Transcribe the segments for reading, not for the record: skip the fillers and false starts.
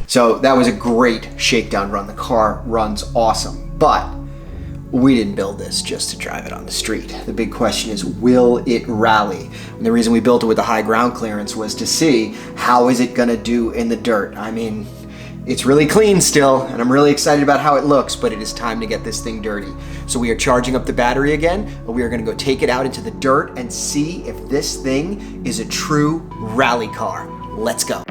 So that was a great shakedown run. The car runs awesome, but we didn't build this just to drive it on the street. The big question is, will it rally? And the reason we built it with the high ground clearance was to see how is it gonna do in the dirt. I mean, it's really clean still, and I'm really excited about how it looks, but it is time to get this thing dirty. So we are charging up the battery again, and we are gonna go take it out into the dirt and see if this thing is a true rally car. Let's go.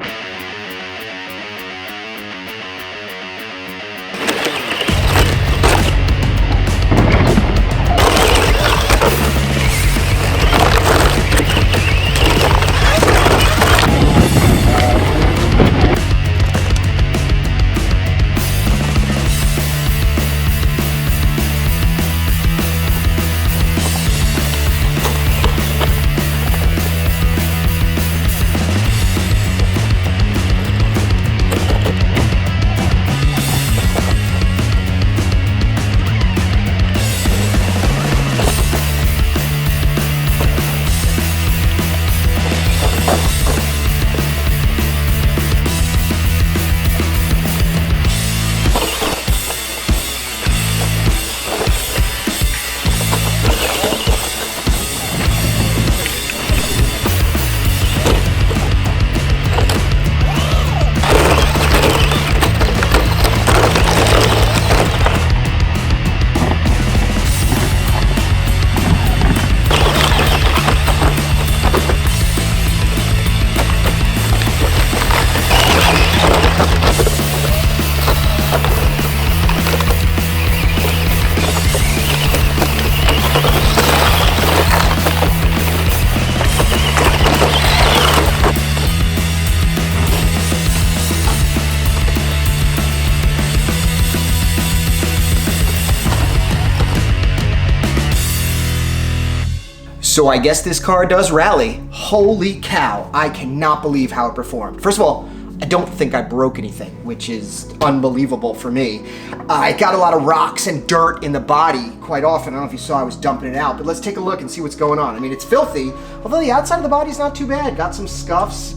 So I guess this car does rally. Holy cow, I cannot believe how it performed. First of all, I don't think I broke anything, which is unbelievable for me. I got a lot of rocks and dirt in the body quite often. I don't know if you saw I was dumping it out, but let's take a look and see what's going on. I mean, it's filthy, although the outside of the body's not too bad. Got some scuffs.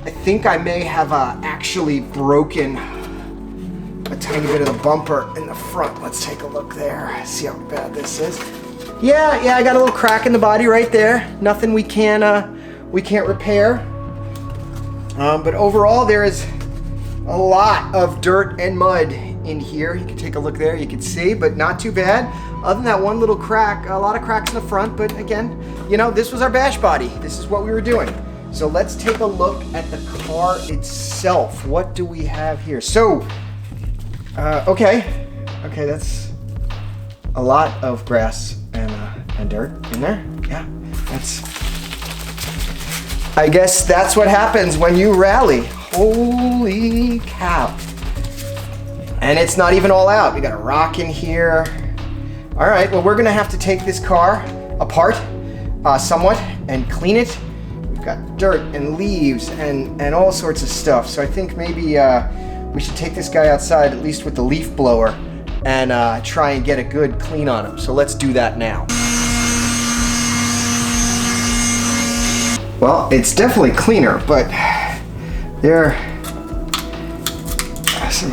I think I may have actually broken a tiny bit of the bumper in the front. Let's take a look there, see how bad this is. Yeah, I got a little crack in the body right there. Nothing we can't repair. But overall, there is a lot of dirt and mud in here. You can take a look there, you can see, but not too bad. Other than that one little crack, a lot of cracks in the front, but again, you know, this was our bash body. This is what we were doing. So let's take a look at the car itself. What do we have here? So, okay, that's a lot of grass and dirt in there. Yeah, I guess that's what happens when you rally. Holy cow. And it's not even all out. We got a rock in here. All right, well, we're gonna have to take this car apart somewhat and clean it. We've got dirt and leaves and all sorts of stuff. So I think maybe we should take this guy outside, at least with the leaf blower, and try and get a good clean on him. So let's do that now. Well, it's definitely cleaner, but there are some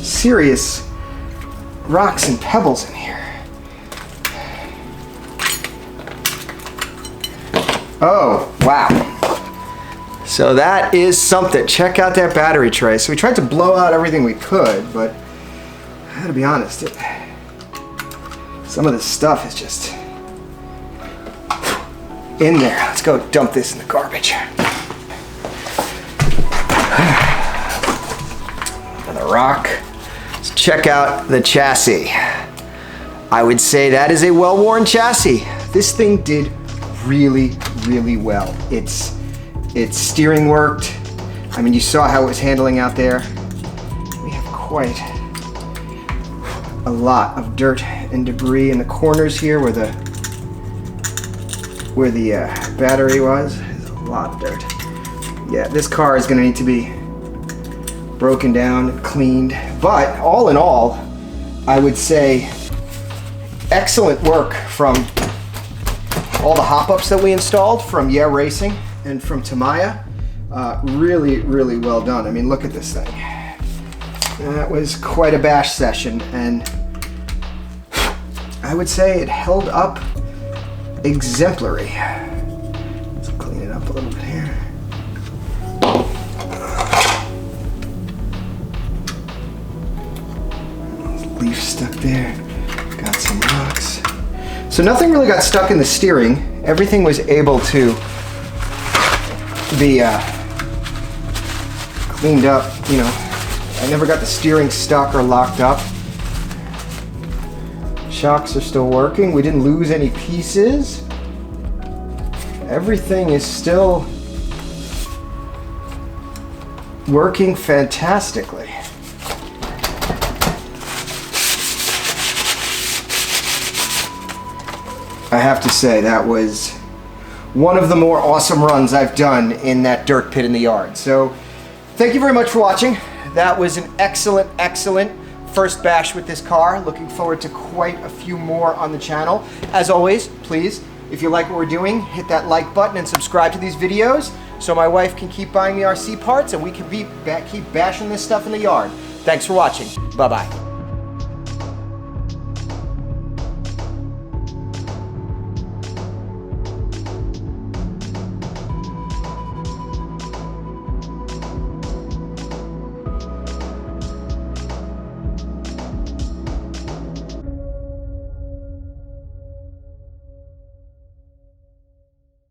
serious rocks and pebbles in here. Oh, wow. So that is something. Check out that battery tray. So we tried to blow out everything we could, but I gotta be honest, some of this stuff is just in there. Let's go dump this in the garbage. Another rock. Let's check out the chassis. I would say that is a well-worn chassis. This thing did really, really well. Its steering worked. I mean, you saw how it was handling out there. We have quite a lot of dirt and debris in the corners here where the battery was. There's a lot of dirt. Yeah, this car is gonna need to be broken down, cleaned, but all in all, I would say excellent work from all the hop-ups that we installed from Yeah Racing and from Tamiya. Really, really well done. I mean, look at this thing. That was quite a bash session, and I would say it held up exemplary. Let's clean it up a little bit here. Leaf stuck there. Got some rocks. So nothing really got stuck in the steering. Everything was able to be cleaned up, you know. I never got the steering stuck or locked up. Shocks are still working. We didn't lose any pieces. Everything is still working fantastically. I have to say that was one of the more awesome runs I've done in that dirt pit in the yard. So thank you very much for watching. That was an excellent, excellent first bash with this car. Looking forward to quite a few more on the channel. As always, please, if you like what we're doing, hit that like button and subscribe to these videos so my wife can keep buying me RC parts and we can keep bashing this stuff in the yard. Thanks for watching. Bye-bye.